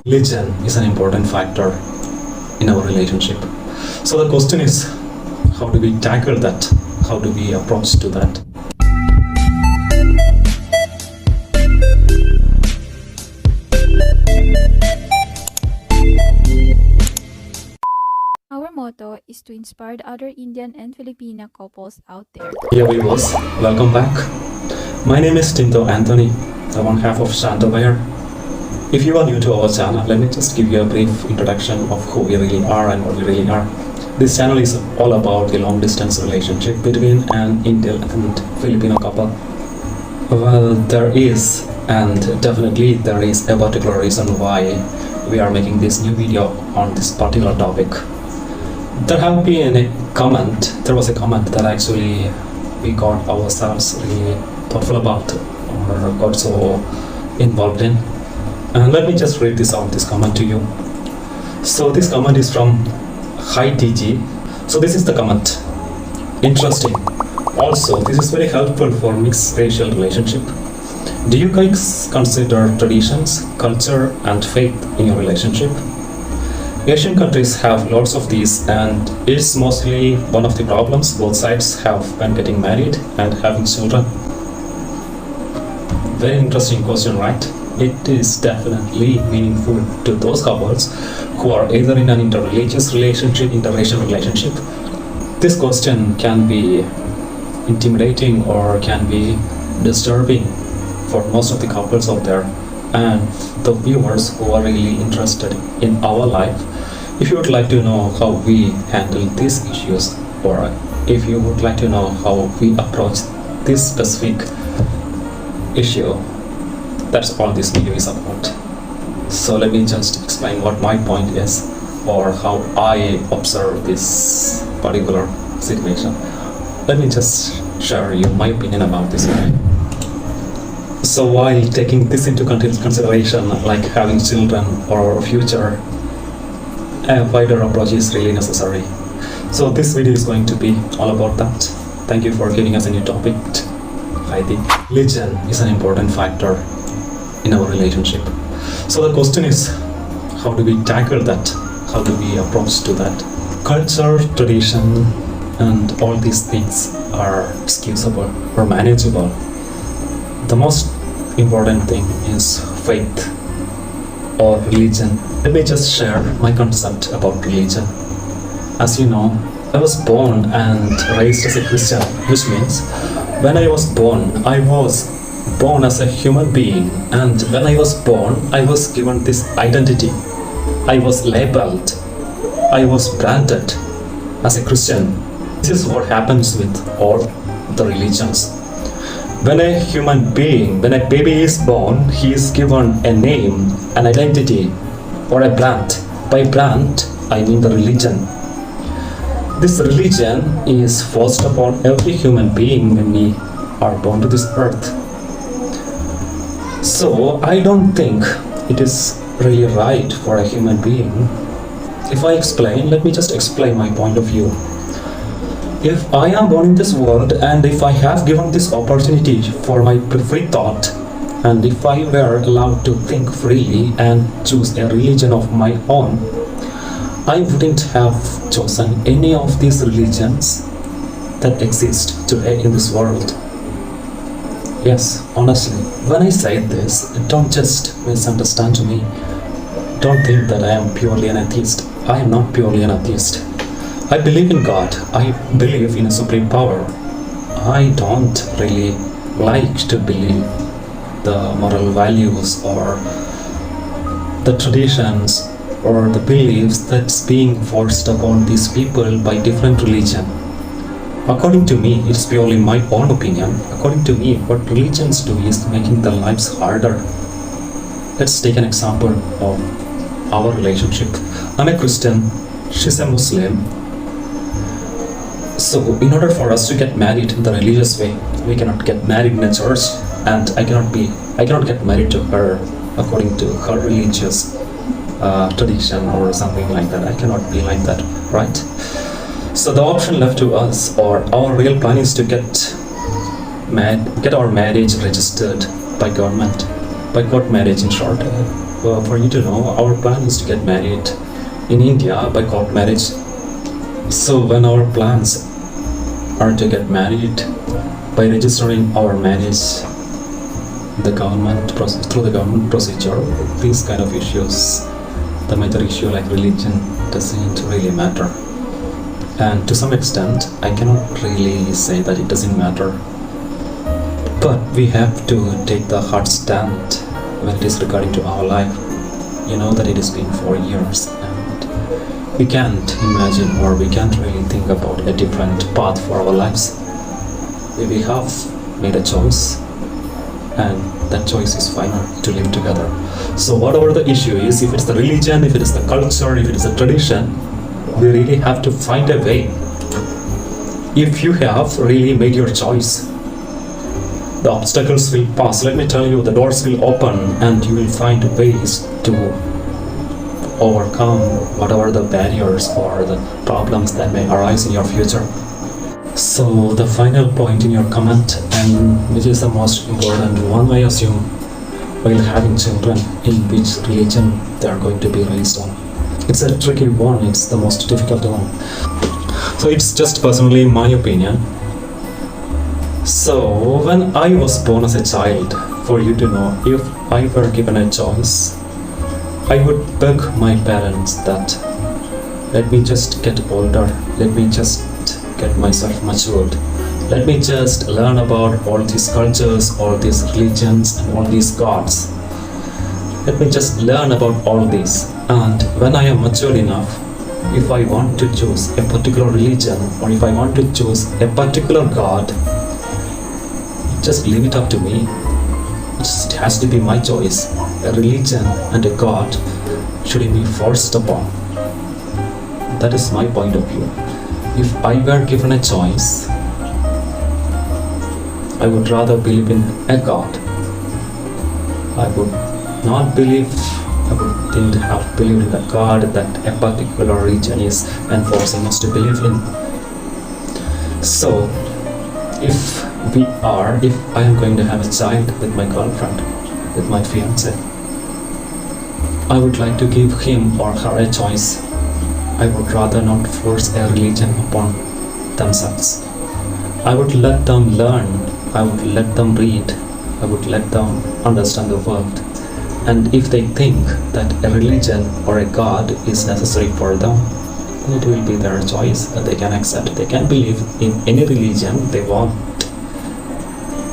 Religion is an important factor in our relationship. So the question is, how do we tackle that? How do we approach to that? Our motto is to inspire the other Indian and Filipino couples out there. Dear viewers, welcome back. My name is Tinto Anthony, the one half of Shantabhayar. If you are new to our channel, let me just give you a brief introduction of who we really are and what we really are. This channel is all about the long distance relationship between an Indian and Filipino couple. Well, there is, and definitely there is a particular reason why we are making this new video on this particular topic. There was a comment that actually we got ourselves really thoughtful about or got so involved in. And let me just read this comment to you. So this comment is from Hi TG. So this is the comment. Interesting. Also, this is very helpful for mixed racial relationship. Do you guys consider traditions, culture and faith in your relationship? Asian countries have lots of these, and it's mostly one of the problems both sides have when getting married and having children. Very interesting question, right? It is definitely meaningful to those couples who are either in an interreligious relationship, interracial relationship. This question can be intimidating or can be disturbing for most of the couples out there and the viewers who are really interested in our life. If you would like to know how we handle these issues, or if you would like to know how we approach this specific issue, that's all this video is about. So let me just explain what my point is or how I observe this particular situation. Let me just share you my opinion about this guy. So while taking this into consideration, like having children or future, a wider approach is really necessary. So this video is going to be all about that. Thank you for giving us a new topic. I think religion is an important factor in our relationship. So the question is, how do we tackle that? How do we approach to that? Culture, tradition, and all these things are excusable or manageable. The most important thing is faith or religion. Let me just share my concept about religion. As you know, I was born and raised as a Christian, which means when I was born as a human being, and when I was born, I was given this identity. I was labeled, I was branded as a Christian. This is what happens with all the religions. When a human being, when a baby is born, he is given a name, an identity, or a brand. By brand, I mean the religion. This religion is forced upon every human being when we are born to this earth. So I don't think it is really right for a human being. If I explain, let me just explain my point of view. If I am born in this world and if I have given this opportunity for my free thought, and if I were allowed to think freely and choose a religion of my own, I wouldn't have chosen any of these religions that exist today in this world. Yes, honestly, when I say this, don't just misunderstand me. Don't think that I am purely an atheist. I am not purely an atheist. I believe in God. I believe in a supreme power. I don't really like to believe the moral values or the traditions or the beliefs that's being forced upon these people by different religion. According to me, it's purely my own opinion. According to me, what religions do is making their lives harder. Let's take an example of our relationship. I'm a Christian, she's a Muslim. So in order for us to get married the religious way, we cannot get married in a church, and I cannot get married to her according to her religious tradition or something like that. I cannot be like that, right? So the option left to us, or our real plan, is to get our marriage registered by government, by court marriage in short. for you to know, our plan is to get married in India by court marriage. So when our plans are to get married by registering our marriage, through the government procedure, these kind of issues, the major issue like religion doesn't really matter. And to some extent, I cannot really say that it doesn't matter. But we have to take the hard stand when it is regarding to our life. You know that it has been 4 years and we can't imagine or we can't really think about a different path for our lives. We have made a choice and that choice is final to live together. So whatever the issue is, if it's the religion, if it is the culture, if it is the tradition, we really have to find a way. If you have really made your choice, the obstacles will pass. Let me tell you, the doors will open and you will find ways to overcome whatever the barriers or the problems that may arise in your future. So the final point in your comment, and which is the most important one, I assume, while having children, in which religion they are going to be raised on. It's a tricky one, it's the most difficult one. So it's just personally my opinion. So when I was born as a child, for you to know, if I were given a choice, I would beg my parents that let me just get older, let me just get myself matured, let me just learn about all these cultures, all these religions and all these gods. Let me just learn about all this, and when I am matured enough, if I want to choose a particular religion or if I want to choose a particular god, just leave it up to me. It just has to be my choice. A religion and a god shouldn't be forced upon. That is my point of view. If I were given a choice, I would rather believe in a god. I would not believe, I wouldn't have believed in a god that a particular religion is enforcing us to believe in. So, if I am going to have a child with my girlfriend, with my fiance, I would like to give him or her a choice. I would rather not force a religion upon themselves. I would let them learn, I would let them read, I would let them understand the world. And if they think that a religion or a god is necessary for them, then it will be their choice that they can accept. They can believe in any religion they want.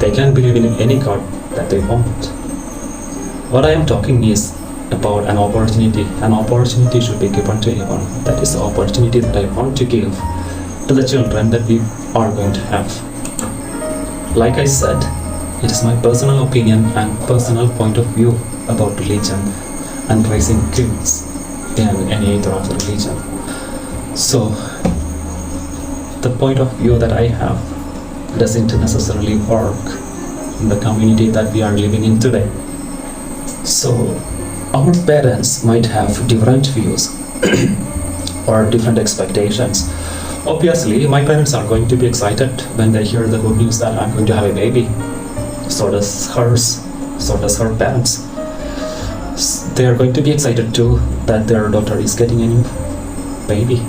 They can believe in any god that they want. What I am talking is about an opportunity. An opportunity should be given to anyone. That is the opportunity that I want to give to the children that we are going to have. Like I said, it is my personal opinion and personal point of view about religion and raising kids in any either of the religion. So, the point of view that I have doesn't necessarily work in the community that we are living in today. So, our parents might have different views or different expectations. Obviously, my parents are going to be excited when they hear the good news that I'm going to have a baby. So does hers, so does her parents. They are going to be excited too that their daughter is getting a new baby.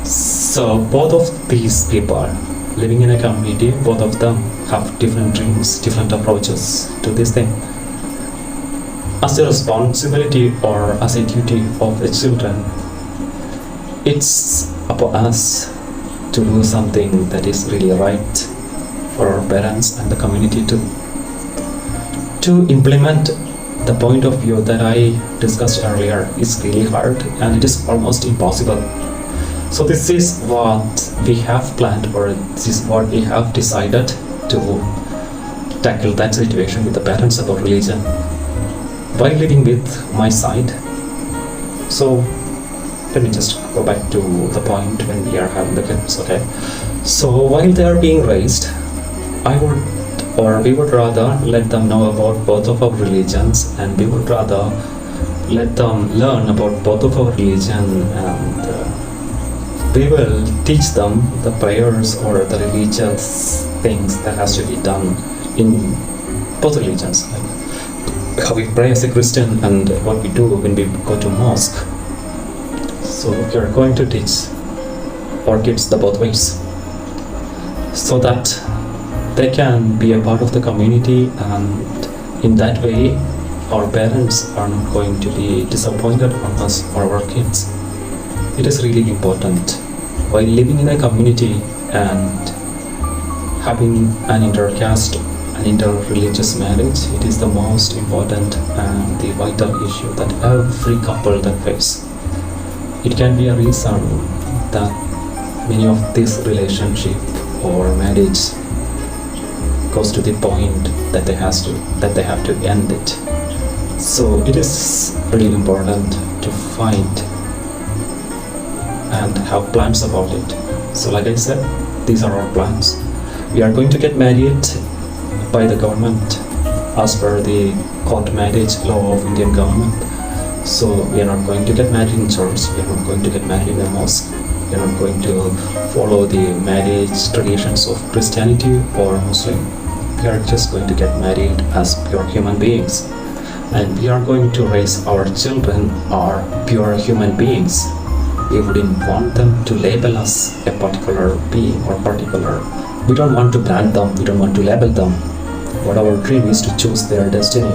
So both of these people living in a community, both of them have different dreams, different approaches to this thing. As a responsibility or as a duty of the children, it's upon us to do something that is really right for our parents and the community too. To implement the point of view that I discussed earlier is really hard and it is almost impossible. So this is what we have planned, or this is what we have decided to tackle that situation with the parents about religion while living with my side. So let me just go back to the point when we are having the kids, okay? So while they are being raised, we would rather let them know about both of our religions, and we would rather let them learn about both of our religion, and we will teach them the prayers or the religious things that has to be done in both religions. how we pray as a Christian and what we do when we go to mosque. So we are going to teach our kids the both ways, so that they can be a part of the community, and in that way our parents are not going to be disappointed on us or our kids. It is really important while living in a community and having an intercaste and interreligious marriage. It is the most important and the vital issue that every couple that face. It can be a reason that many of this relationship or marriage goes to the point that they have to end it. So it is really important to find and have plans about it. So like I said, these are our plans. We are going to get married by the government as per the court marriage law of Indian government. So we are not going to get married in church, we are not going to get married in a mosque, we are not going to follow the marriage traditions of Christianity or Muslim. We are just going to get married as pure human beings, and we are going to raise our children are pure human beings. We wouldn't want them to label us a particular being or particular. We don't want to brand them, we don't want to label them. What our dream is to choose their destiny.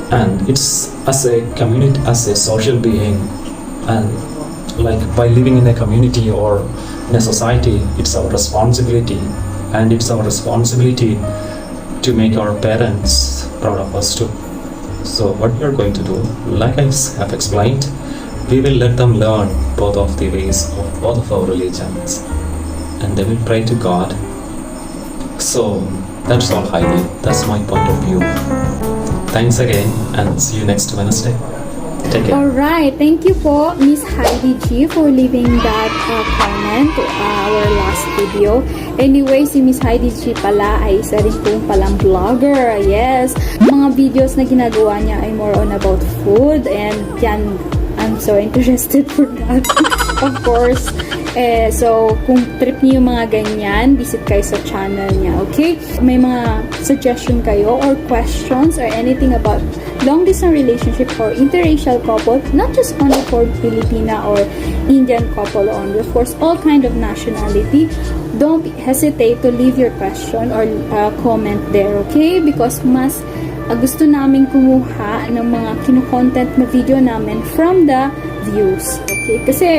And it's as a community, as a social being, and like by living in a community or in a society, it's our responsibility, and it's our responsibility to make our parents proud of us too. So what we are going to do, like I have explained, we will let them learn both of the ways of both of our religions, and they will pray to God. So that's all, Heidi. That's my point of view. Thanks again, and see you next Wednesday. Take care. Alright, thank you po, Miss Heidi G, for leaving that comment to our last video. Anyway, si Miss Heidi G pala ay isa rin po palang vlogger. Yes, mga videos na ginagawa niya ay more on about food, and yan, I'm so interested for that. Of course. So, kung trip niyo yung mga ganyan, visit kayo sa channel niya, okay? May mga suggestion kayo or questions or anything about long-distance relationship or interracial couple, not just only for Filipina or Indian couple only, of course, all kind of nationality, don't hesitate to leave your question or comment there, okay? Because mas gusto namin kumuha ng mga kinu-content na video namin from the views, okay? Kasi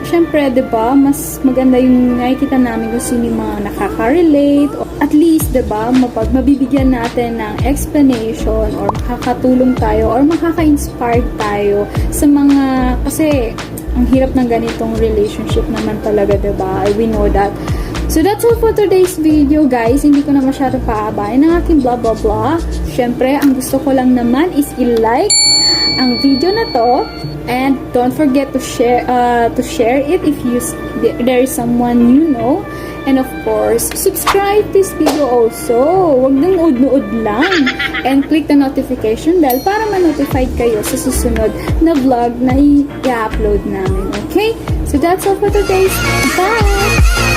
syempre, diba, mas maganda yung nakikita namin kung sino yung mga nakaka-relate. O at least, diba, mabibigyan natin ng explanation or makakatulong tayo or makaka-inspire tayo sa mga, kasi ang hirap ng ganitong relationship naman talaga, diba? We know that. So that's all for today's video, guys. Hindi ko na masyado paabayan ng aking blah blah blah. Syempre, ang gusto ko lang naman is i-like ang video na to. And don't forget to share it if there is someone you know. And of course, subscribe this video also. Huwag nang nood lang. And click the notification bell para ma-notified kayo sa susunod na vlog na i-upload namin. Okay? So that's all for today. Bye!